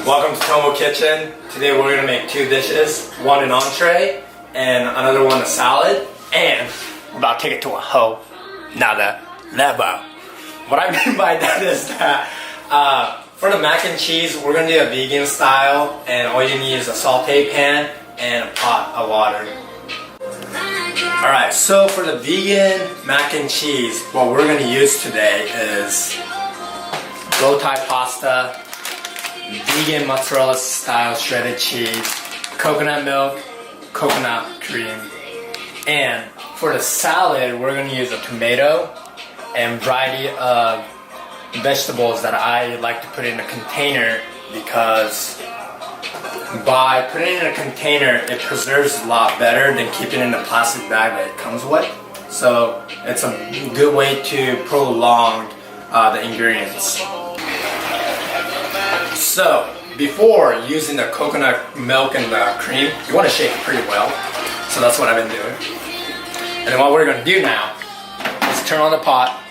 Welcome to Tomo Kitchen. Today we're going to make two dishes, one an entree and another one a salad, and we're about to take it to a whole nother level. What I mean by that is that for the mac and cheese, we're going to do a vegan style, and all you need is a saute pan and a pot of water. Alright, so for the vegan mac and cheese, what we're going to use today is bow tie pasta, vegan mozzarella style shredded cheese, coconut milk, coconut cream, and for the salad we're going to use a tomato and variety of vegetables that I like to put in a container, because by putting it in a container it preserves a lot better than keeping it in the plastic bag that it comes with. So it's a good way to prolong the ingredients. So, before using the coconut milk and the cream, you want to shake it pretty well. So that's what I've been doing. And then what we're going to do now is turn on the pot,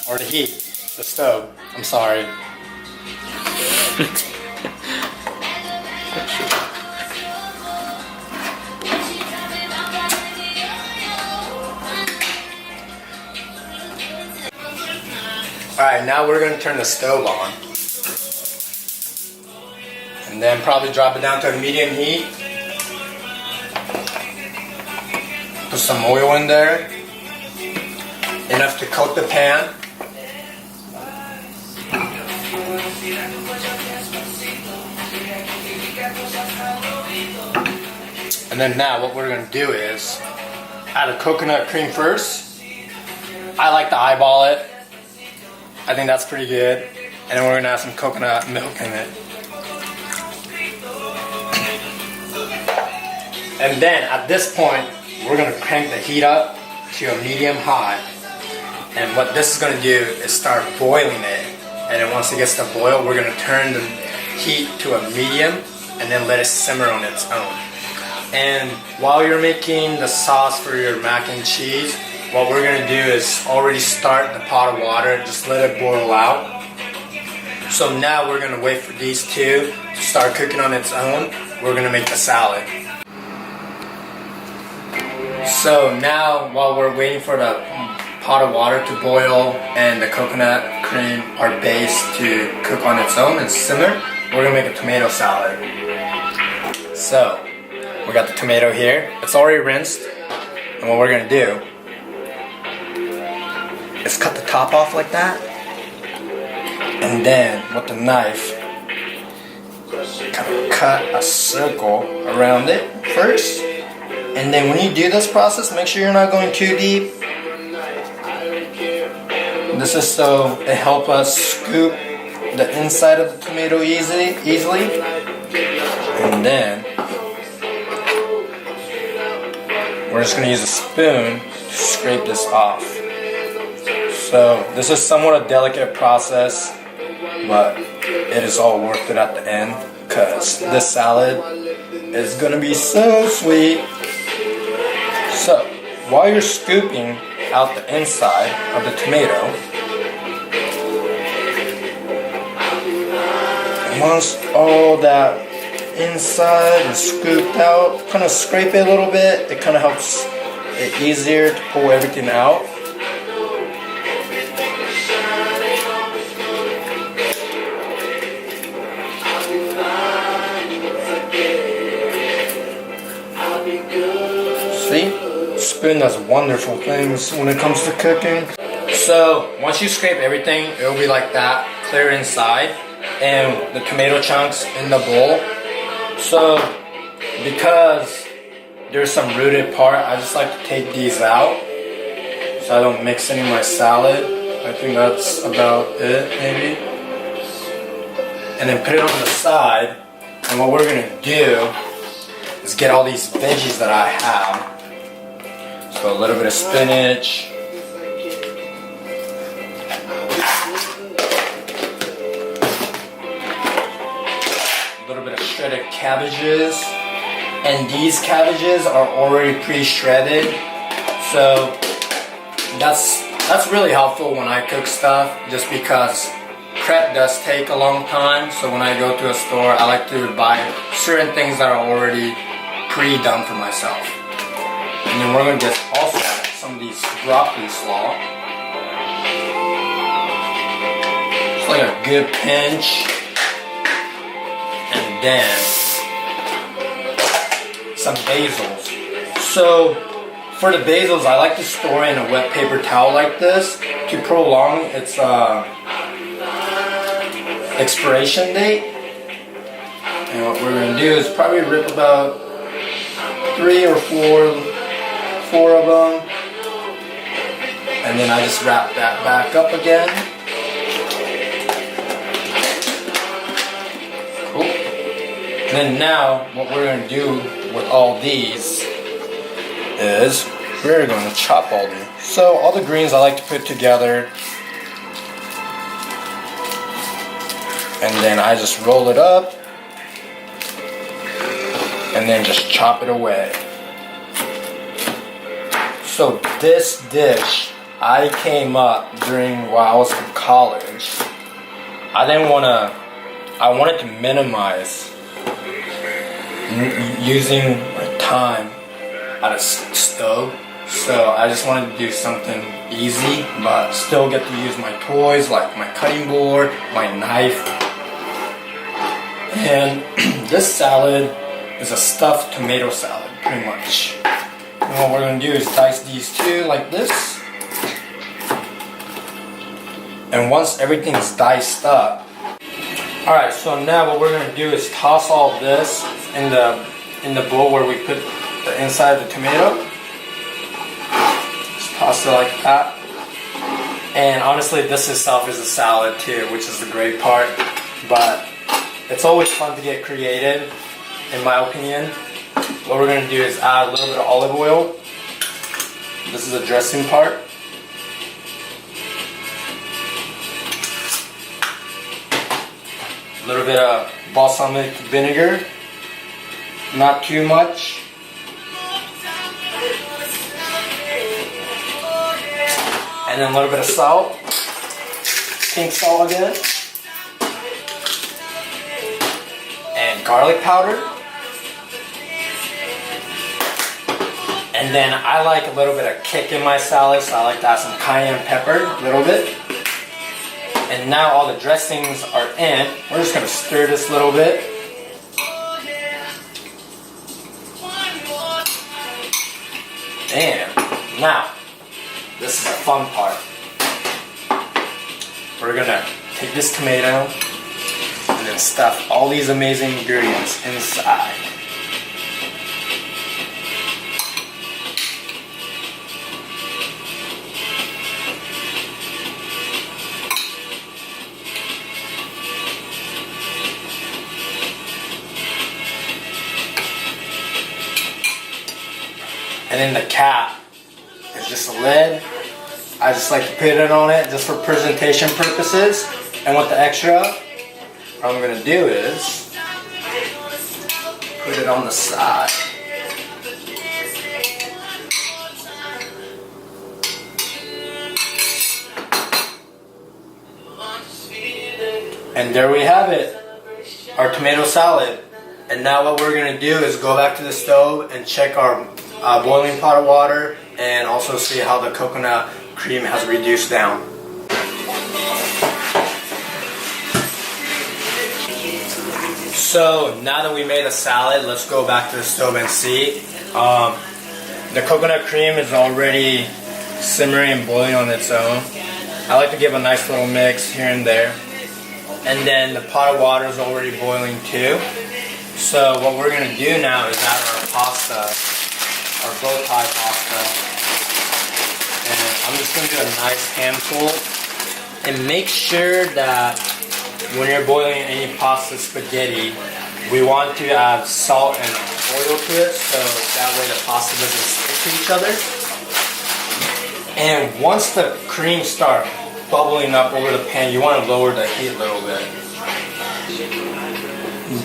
or the heat, the stove, I'm sorry. Alright, now we're going to turn the stove on. And then probably drop it down to a medium heat. Put some oil in there, enough to coat the pan. And then now what we're going to do is add a coconut cream first. I like to eyeball it. I think that's pretty good. And then we're going to add some coconut milk in it. And then at this point, we're going to crank the heat up to a medium high. And what this is going to do is start boiling it. And then once it gets to boil, we're going to turn the heat to a medium and then let it simmer on its own. And while you're making the sauce for your mac and cheese, what we're going to do is already start the pot of water, just let it boil out. So now we're going to wait for these two to start cooking on its own. We're going to make the salad. So now, while we're waiting for the pot of water to boil and the coconut cream, our base, to cook on its own and simmer, we're going to make a tomato salad. So, we got the tomato here. It's already rinsed. And what we're going to do is cut the top off like that. And then, with the knife, kind of cut a circle around it first. And then when you do this process, make sure you're not going too deep. This is so it helps us scoop the inside of the tomato easily. And then we're just going to use a spoon to scrape this off. So this is somewhat a delicate process, but it is all worth it at the end, because this salad is going to be so sweet. So, while you're scooping out the inside of the tomato, once all that inside is scooped out, kind of scrape it a little bit. It kind of helps it easier to pull everything out. See? Spoon does wonderful things when it comes to cooking. So once you scrape everything, it will be like that, clear inside, and the tomato chunks in the bowl. So because there's some rooted part, I just like to take these out so I don't mix any of my salad. I think that's about it, maybe. And then put it on the side. And what we're gonna do is get all these veggies that I have. So a little bit of spinach, a little bit of shredded cabbages, and these cabbages are already pre-shredded, so that's really helpful when I cook stuff, just because prep does take a long time, so when I go to a store, I like to buy certain things that are already pre-done for myself. And then we're gonna just also add some of these broccoli slaw. It's like a good pinch. And then some basils. So for the basils, I like to store in a wet paper towel like this to prolong its expiration date. And what we're going to do is probably rip about 3 or 4 of them, and then I just wrap that back up again. Cool. And then now what we're going to do with all these is we're going to chop all these. So all the greens I like to put together, and then I just roll it up and then just chop it away. So this dish I came up during while I was in college. I wanted to minimize using my time at a stove. So I just wanted to do something easy but still get to use my toys like my cutting board, my knife. And this salad is a stuffed tomato salad, pretty much. And what we're going to do is dice these two like this. And once everything's diced up, alright, so now what we're going to do is toss all this in the bowl where we put the inside of the tomato. Just toss it like that. And honestly, this itself is a salad too, which is the great part. But it's always fun to get creative, in my opinion. What we're going to do is add a little bit of olive oil. This is the dressing part. A little bit of balsamic vinegar. Not too much. And then a little bit of salt. Pink salt again. And garlic powder. And then I like a little bit of kick in my salad, so I like to add some cayenne pepper, a little bit. And now all the dressings are in. We're just going to stir this a little bit. And now, this is the fun part. We're going to take this tomato and then stuff all these amazing ingredients inside. And then the cap is just a lid. I just like to put it on it just for presentation purposes. And with the extra, what I'm going to do is put it on the side. And there we have it, our tomato salad. And now what we're going to do is go back to the stove and check our boiling pot of water and also see how the coconut cream has reduced down. So now that we made a salad, let's go back to the stove and see. The coconut cream is already simmering and boiling on its own. I like to give a nice little mix here and there. And then the pot of water is already boiling too. So what we're going to do now is add our pasta, our bow tie pasta. And I'm just going to do a nice handful. And make sure that when you're boiling any pasta spaghetti, we want to add salt and oil to it so that way the pasta doesn't stick to each other. And once the cream starts bubbling up over the pan, you want to lower the heat a little bit.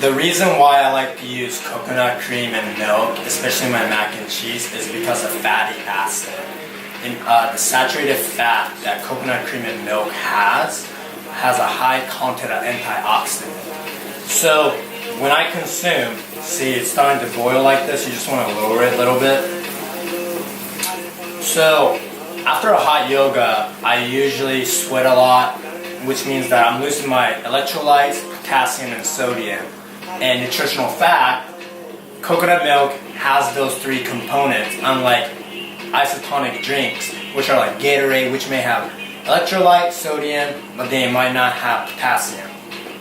The reason why I like to use coconut cream and milk, especially my mac and cheese, is because of fatty acid. And the saturated fat that coconut cream and milk has has a high content of antioxidant. So when I consume, see it's starting to boil like this, you just want to lower it a little bit. So after a hot yoga, I usually sweat a lot, which means that I'm losing my electrolytes, potassium, and sodium. And nutritional fat, coconut milk has those three components, unlike isotonic drinks, which are like Gatorade, which may have electrolyte, sodium, but they might not have potassium,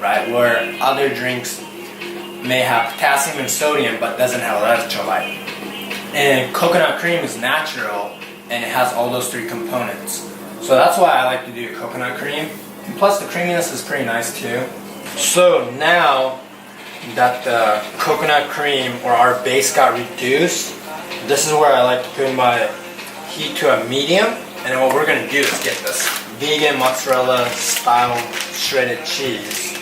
right? Where other drinks may have potassium and sodium, but doesn't have electrolyte. And coconut cream is natural, and it has all those three components. So that's why I like to do coconut cream. And plus the creaminess is pretty nice too. So now that the coconut cream or our base got reduced, this is where I like to put my heat to a medium. And then what we're gonna do is get this vegan mozzarella style shredded cheese.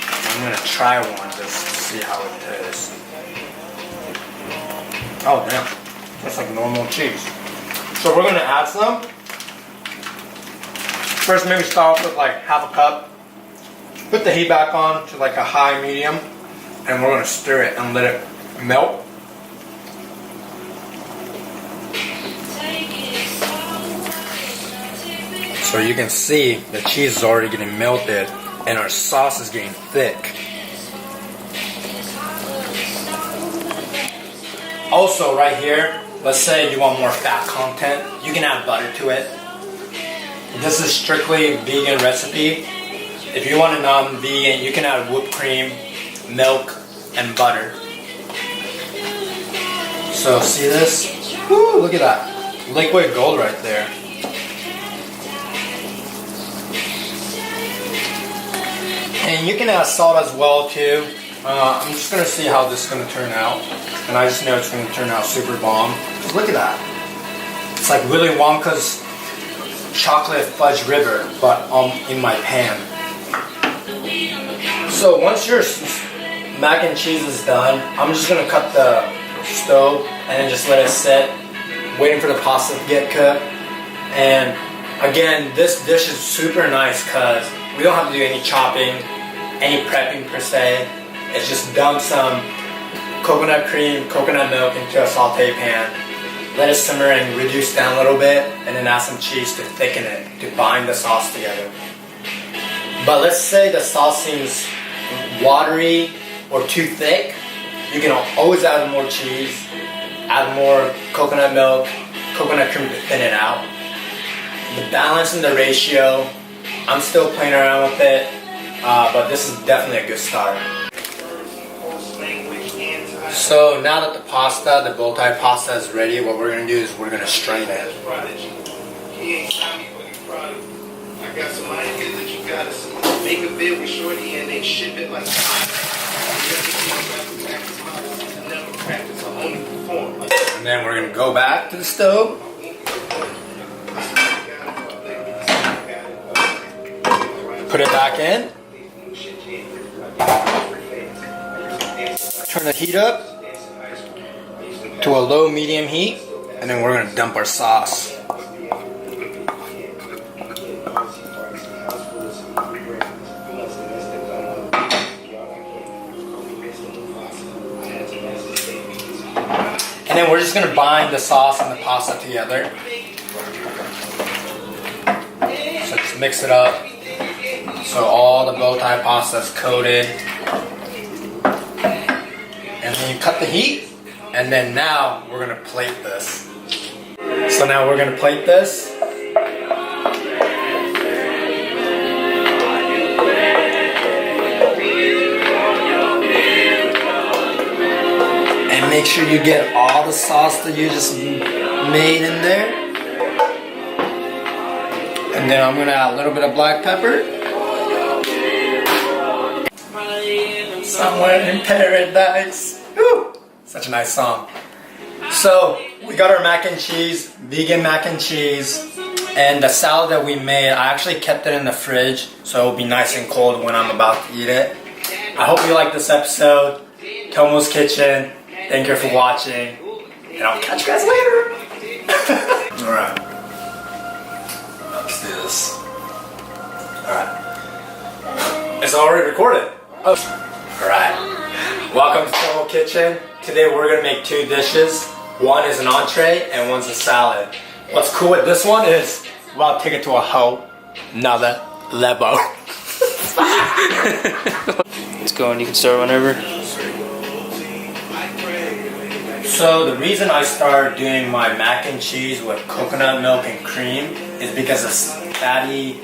I'm gonna try one just to see how it tastes. Oh damn. That's like normal cheese. So we're gonna add some. First maybe start off with like half a cup. Put the heat back on to like a high medium. And we're gonna stir it and let it melt. So you can see the cheese is already getting melted and our sauce is getting thick. Also right here, let's say you want more fat content, you can add butter to it. This is strictly vegan recipe. If you want a non-vegan, you can add whipped cream, milk, and butter. So see this? Woo, look at that. Liquid gold right there. And you can add salt as well too. I'm just gonna see how this is gonna turn out. And I just know it's gonna turn out super bomb. Just look at that. It's like Willy Wonka's chocolate fudge river, but in my pan. So once your mac and cheese is done, I'm just gonna cut the stove and then just let it sit, waiting for the pasta to get cooked. And again, this dish is super nice because we don't have to do any chopping, any prepping per se. It's just dump some coconut cream, coconut milk into a saute pan, let it simmer and reduce down a little bit, and then add some cheese to thicken it, to bind the sauce together. But let's say the sauce seems watery or too thick, you can always add more cheese, add more coconut milk, coconut cream to thin it out. The balance and the ratio, I'm still playing around with it, but this is definitely a good start. So now that the pasta, the bow tie pasta is ready, what we're going to do is we're going to strain it. I got some ideas that you gotta make a bid with Shorty and they ship it like and then we're going to go back to the stove. Put it back in. Turn the heat up to a low medium heat, and then we're going to dump our sauce. And then we're just going to bind the sauce and the pasta together. So just mix it up so all the bow tie pasta is coated. And then you cut the heat, and then now we're going to plate this. So now we're going to plate this. And make sure you get all the sauce that you just made in there. And then I'm going to add a little bit of black pepper. Somewhere in paradise. Woo! Such a nice song. So we got our mac and cheese, vegan mac and cheese, and the salad that we made, I actually kept it in the fridge so it'll be nice and cold when I'm about to eat it. I hope you liked this episode. Tomo's Kitchen. Thank you for watching, and I'll catch you guys later. Alright. Let's do this. Alright. It's already recorded. Alright. Welcome to Tomo Kitchen. Today we're gonna make two dishes. One is an entree and one's a salad. What's cool with this one is we'll take it to a whole nother level. Let's go and you can start whenever. So the reason I started doing my mac and cheese with coconut milk and cream is because it's fatty.